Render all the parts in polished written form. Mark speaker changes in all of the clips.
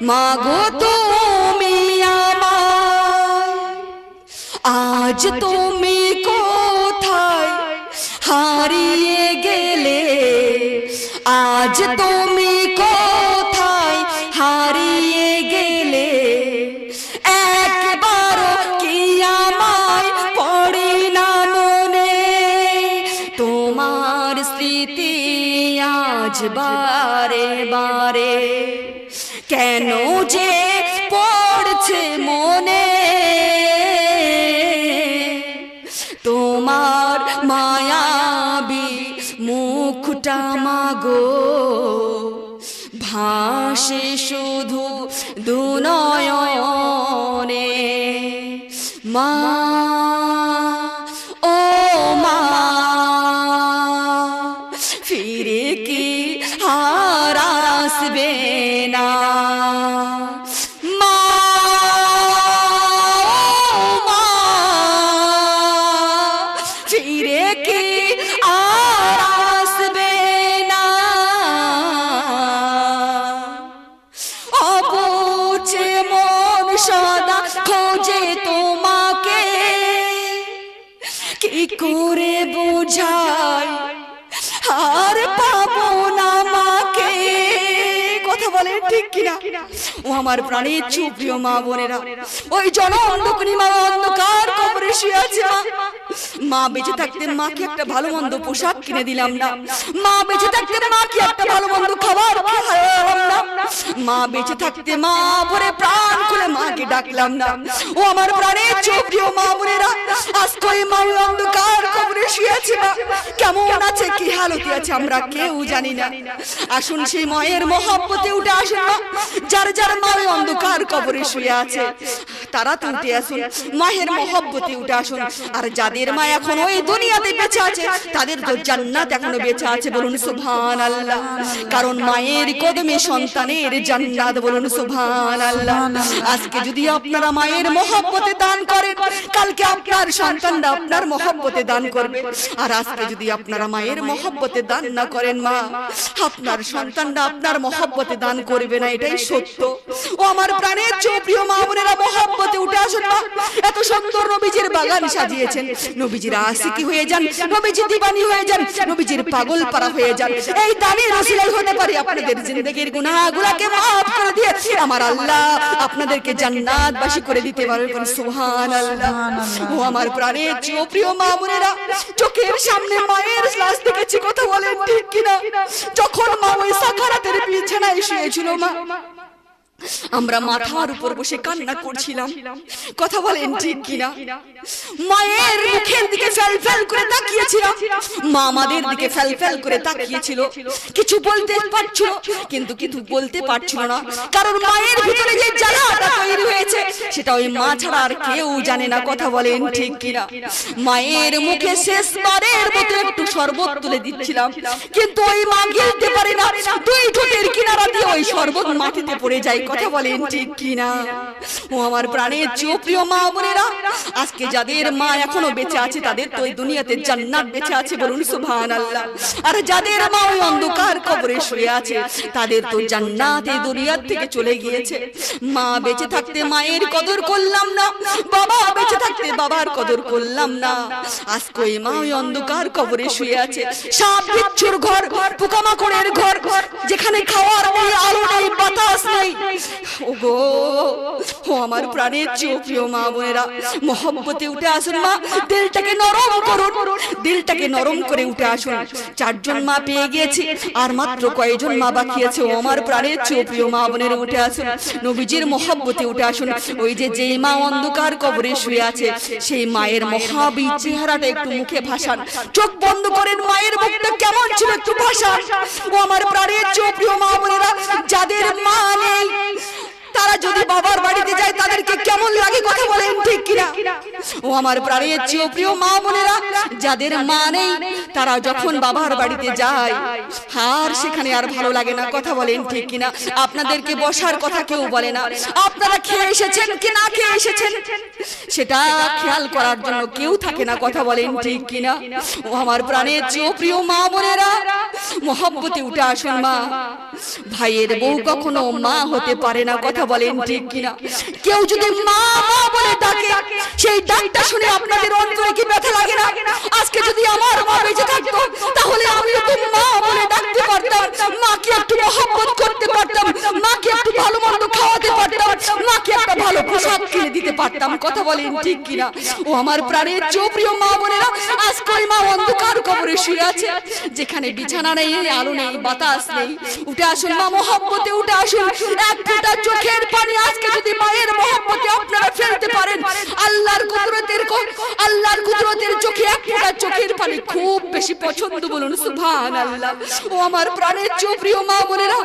Speaker 1: মাগো তুমি আমার, আজ তুমি কোথায় হারিয়ে গেলে, আজ তুমি কোথায় হারিয়ে গেলে, একবারও কি আমায় পড়ে না মনে, তোমার স্মৃতি আজ বারে বারে কেন যে পড়ছে মনে, তোমার মায়াবী মুখটা মাগো ভাসে শুধু দুনয়নে, মা ও মা ফিরে কি আর আসবে না, মা ও মা ফিরে কি আর আসবে না, অবুঝে মন সদা খোঁজে তোমাকে, কি করে বোঝাই আর পাবো না মাকে, কথা বলে ঠিক কিনা? ও আমার প্রাণের সুপ্রিয় মা বোনেরা, ওই জনঅন্ধকারী মা অন্ধকার কবরে শুয়ে আছে। মা বেঁচে থাকতে মাকে একটা ভালো মন্দ পোশাক কিনে দিলাম না, মা বেঁচে থাকতে মাকে একটা ভালো মন্দ খাবার খাওয়ালাম না, মা বেঁচে থাকতে মা ভরে প্রাণ খুলে মাকে ডাকলাম না। ও আমার প্রাণের সুপ্রিয় মা বোনেরা, আজকে ওই মা অন্ধকার কবরে শুয়ে আছে, কেমন আছে কি হালতে আছে আমরা কেউ জানি না। আসুন সেই মায়ের মহব্বতে উঠে আসুন না, যার যার মা অন্ধকার কবরে শুয়ে আছে তারা তো উঠে আসুন, মায়ের মহব্বতে উঠে আসুন। আর যাদের মা এখন ওই দুনিয়াতে বেঁচে আছে তাদের তো জান্নাত এখনো বেঁচে আছে, বলুন সুবহানাল্লাহ। কারণ মায়ের কদমে সন্তানের জান্নাত, বলুন সুবহানাল্লাহ। আজকে যদি আপনারা মায়ের মহব্বতে দান করেন, কালকে আপনার সন্তানরা আপনার মহব্বতে দান করবে। আর আজকে যদি আপনারা মায়ের মহব্বতে দান না করেন, মা আপনার সন্তানরা আপনার মহব্বতে দান করবে না, এটাই সত্য। ও আমার প্রাণের সুপ্রিয় মা বোনেরা, মহব্বতে উঠে আসুন না। এত সুন্দর নবীজির বাগান সাজিয়েছেন, নবীজির আশিকি হয়ে যান, নবীজির দিবানি হয়ে যান, নবীজির পাগল পারা হয়ে যান। এই দানের ওসিলায় হতে পারে আপনাদের জিন্দেগির গুনাহগুলোকে maaf করে দিয়ে আমার আল্লাহ আপনাদেরকে জান্নাতবাসী করে দিতে পারবেন, সুবহানাল্লাহ। ও আমার প্রাণের সুপ্রিয় মা বোনেরা, চোখের সামনে মায়ের লাশ দেখেছি, কথা বলেন ঠিক কিনা? যখন মা ওই সাকারাতের বিছানায় শুয়েছিল, মা আমরা মাথার উপর বসে কান্না করছিলাম, কথা বলেন ঠিক কিনা? মায়ের মুখের দিকে ফেল করে তাকিয়েছিলাম, মা আমাদের দিকে ফেল করে তাকিয়েছিল। কিছু বলতে পারছিল কিন্তু কিছু বলতে পারছিল না, কারণ মায়ের ভিতরে যে জ্বালাটা তৈরি হয়েছে সেটা ওই মা ছাড়া আর কেউ জানে না, কথা বলেন ঠিক কিনা? মায়ের মুখে শেষবারের মতো একটু শরবত তুলে দিচ্ছিলাম, কিন্তু ওই মা গিলতে পারে না, দুই ঠোঁটের কিনারা দিয়ে ওই শরবত মাটিতে পড়ে যায়, কথা বলেন ঠিক কিনা? ও আমার প্রাণের সুপ্রিয় মা বোনেরা, আজকে যাদের মা এখনো বেঁচে আছে তাদের তো ওই দুনিয়াতে জান্নাত বেঁচে আছে, বলুন সুবহানাল্লাহ। আর যাদের মা ওই অন্ধকার কবরে শুয়ে আছে তাদের তো জান্নাত এই দুনিয়া থেকে চলে গিয়েছে। মা বেঁচে থাকতে মায়ের কদর করলাম না, বাবা বেঁচে থাকতে বাবার কদর করলাম না, আজকে ওই মা ওই অন্ধকার কবরে শুয়ে আছে। সাপ বিচ্ছুর ঘর, পোকামাকড়ের ঘর, যেখানে খাওয়ার নেই, আলো নেই, বাতাস নেই। ওগো, ও আমার প্রাণের সুপ্রিয় মা বোনেরা, মহব্বতে উঠে আসুন মা, দিলটাকে নরম করুন, দিলটাকে নরম করে উঠে আসুন। 4 জন মা পেয়ে গিয়েছি, আর মাত্র কয়জন মা বাকি আছে? ও আমার প্রাণের সুপ্রিয় মা বোনেরা, উঠে আসুন, নবীজির মহব্বতে উঠে আসুন। ওই যে যেই মা অন্ধকার কবরে শুয়ে আছে সেই মায়ের মহাবী চেহারাটা একটু মুখে ভাসান, চোখ বন্ধ করেন, মায়ের মুখটা কেমন ছিল একটু ভাসান। ও আমার প্রাণের সুপ্রিয় মা বোনেরা, যাদের মা নেই তারা যদি বাবার বাড়িতে যায় তাদেরকে কেমন লাগে কথা বলেন ঠিক কিনা? ও আমার প্রাণের চেয়ে প্রিয় মা বোনেরা, যাদের মা নেই তারা যখন বাবার বাড়িতে যায় আর সেখানে আর ভালো লাগে না, কথা বলেন ঠিক কিনা? আপনাদেরকে বসার কথা কেউ বলে না, আপনারা খেয়ে এসেছেন কি না খেয়ে এসেছেন সেটা খেয়াল করার জন্য কেউ থাকে না, কথা বলেন ঠিক কিনা? ও আমার প্রাণের চেয়ে প্রিয় মা বোনেরা, মহব্বতে উঠে আসুন মা। ভাইয়ের বউ কখনো মা হতে পারে না, কথা বলেন ঠিক কিনা? কেউ যদি মা মা বলে ডাকে সেই ডাকটা শুনে আপনাদের অন্তরে কি ব্যথা লাগে না? আজকে যদি আমার মা বেঁচে থাকতো তাহলে আমিও তো মা বলে ডাকতে পারতাম, মাকে একটু মহব্বত করতে পারতাম, মাকে একটু ভালো মন্দ খাওয়াতে পারতাম, মাকে একটা ভালো পোশাক কিনে দিতে পারতাম, কথা বলেন ঠিক কিনা? ও আমার প্রাণের চেয়ে প্রিয় মা বোনেরা, আজকে ওই মা অন্ধকার কবরে শুয়ে আছে, যেখানে বিছানা নেই, আলো নেই, বাতাস নেই। উঠে আসুন মা, মহব্বতে উঠে আসুন। এক ফোঁটা চোখের পানি আজকে যদি মায়ের মহব্বতে আপনারা ফেলতে পারেন, আল্লাহর কুদরতের চোখে এক ফোঁটা চোখের পানি খুব বেশি পছন্দ, বলুন সুবহানাল্লাহ। ও আমার প্রাণের চেয়ে প্রিয় মা বোনেরা,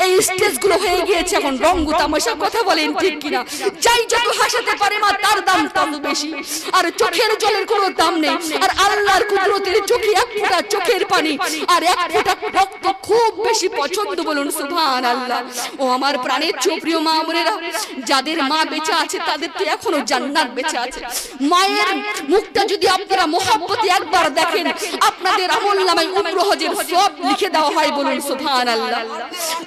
Speaker 1: এই স্টেজগুলো হয়ে গিয়েছে এখন রঙ্গ তামাশা, কথা বলেন ঠিক কিনা? যাই যত হাসাতে পারে মা তার দাম তত বেশি, আর চোখের জলের কোনো দাম নেই। আর আল্লাহর কুদরতের চোখে এক ফোঁটা চোখের পানি আর এক ফোঁটা রক্ত খুব বেশি পছন্দ, বলুন সুবহানাল্লাহ। ও আমার প্রাণের চেয়ে প্রিয় মা বোনেরা, যাদের মা বেঁচে আছে তাদের তো এখনো জান্নাত বেঁচে আছে। মায়ের মুখটা যদি আপনারা মহব্বতে একবার দেখেন, আপনাদের আমলনামায় উমরা হজের সওয়াব লিখে দেওয়া হয়, বলুন সুবহানাল্লাহ।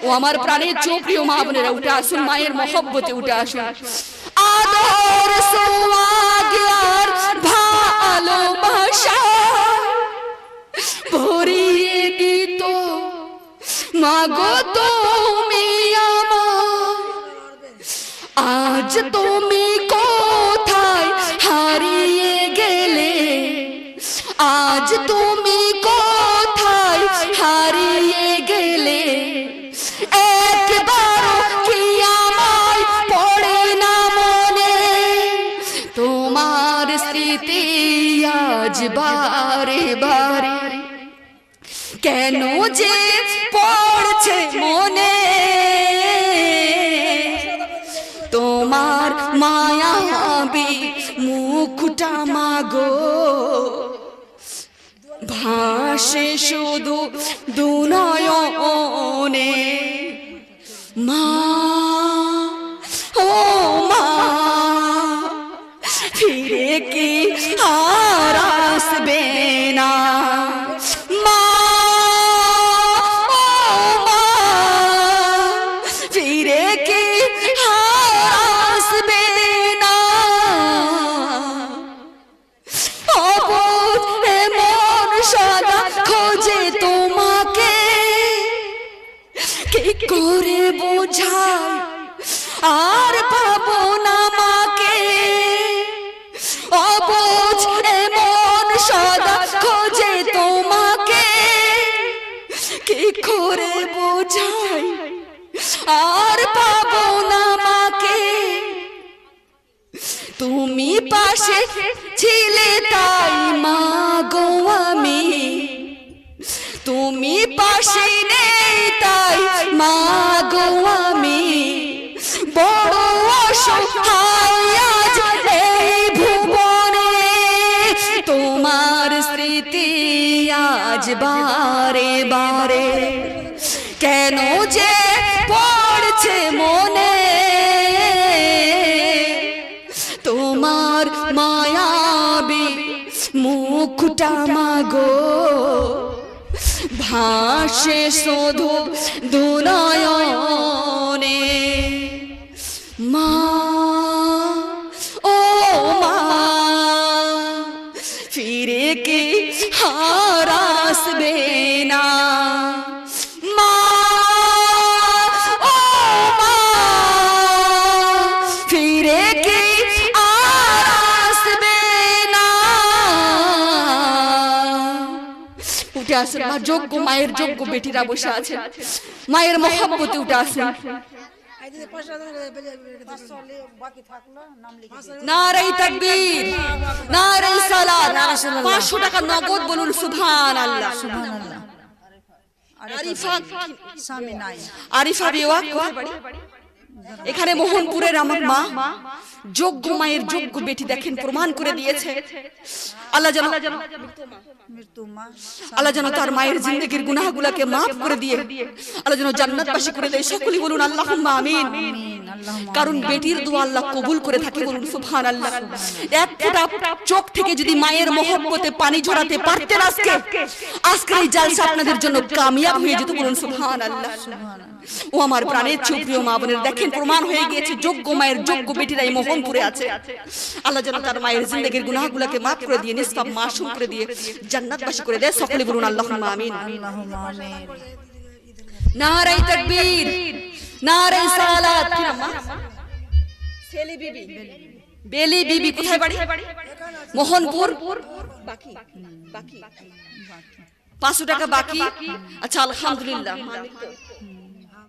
Speaker 1: ও আমার প্রাণের চেয়ে প্রিয় মা বোনেরা, উঠে আসুন মায়ের মহব্বতে উঠে আসুন। আদর সোহাগ আর ভালোবাসা ভরিয়ে দিত মাগো তুমি আমার, আজ তুমি কোথায় হারিয়ে গেলে, আজ তুমি কোথায় হারিয়ে গেলে, একবার কি আমায় পড়ে না মনে, তোমার স্মৃতি আজ বারে বারে কেন যে পড়ছে মনে, তোমার মায়াবী মুখটা মাগো ভাসে শুধু দুনয়নে, মা ও মা ফিরে কি আর আসবে না, মা ও মা ফিরে কি আর আসবে না, অবুঝ মন সদা খোঁজে তোমাকে, কি করে বোঝায় আর পাবো না মাকে, অবুঝ মন সদা খোঁজে তোমাকে, কি করে বোঝায় আর পাবো না মাকে, তুমি পাশে ছিলে তাই মা গো আমি, তুমি পাশে নেই তাই মা গো আমি, বড় অসহায় আজ এই ভুবনে, তোমার স্মৃতি আজ বারে বারে কেন যে পড়ছে মনে, তোমার মায়াবী মুখটা মাগো ভাসে শুধু দুনয়নে, মা ও মা ফিরে কি আর আসবে না, মা ও মা ফিরে কি আর আসবে না। উঠে আসুন মা, যোগ্য মায়ের যোগ্য বেটিরা বসে আছে, মায়ের মহব্বতে উঠে আসুন। নারে তাকবীর, নারে সালাত, 500 টাকা নগদ, বলুন সুবহানাল্লাহ। আরিফা বিওয়া কোথায় বাড়ি? এখানে মোহনপুরের আমার মা যোগ্য মায়ের যোগ্য বেটি দেখেন প্রমাণ করে দিয়েছে। আল্লাহ যেন আল্লাহ যেন তার মায়ের জিন্দেগির গুনাহগুলোকে মাফ করে দিয়ে আল্লাহ যেন জান্নাতবাসী করে দেয়। সকলেই বলুন আল্লাহুম্মা আমিন। কারণ বেটির দোয়া আল্লাহ কবুল করে থাকে, বলুন সুবহানাল্লাহ। এক ফোঁটা চোখ থেকে যদি মায়ের মহব্বতে পানি ঝরাতে পারতেন আজকের এই জালসা আপনাদের জন্য কামিয়াব হয়ে যেত, বলুন সুবহানাল্লাহ। ও আমার প্রাণের সুপ্রিয় মা বোনের দেখেন প্রমাণ হয়ে গিয়েছে যোগ্য মায়ের যোগ্য বেটিরাই মোহনপুরে আছে। আল্লাহ যেন তার মায়ের জিন্দেগির গুনাহগুলোকে মাফ করে দিয়ে নিষ্পাপ মাসুম করে দিয়ে জান্নাতবাসী করে দেয়। সকলে বলুন আল্লাহুম্মা আমিন। নারে তাকবীর, নারে সালাত। কি নাম মা? সেলি বিবি, বেলি বিবি। কোথায় বাড়ি? মোহনপুর। বাকি 500 টাকা বাকি। আচ্ছা আলহামদুলিল্লাহ।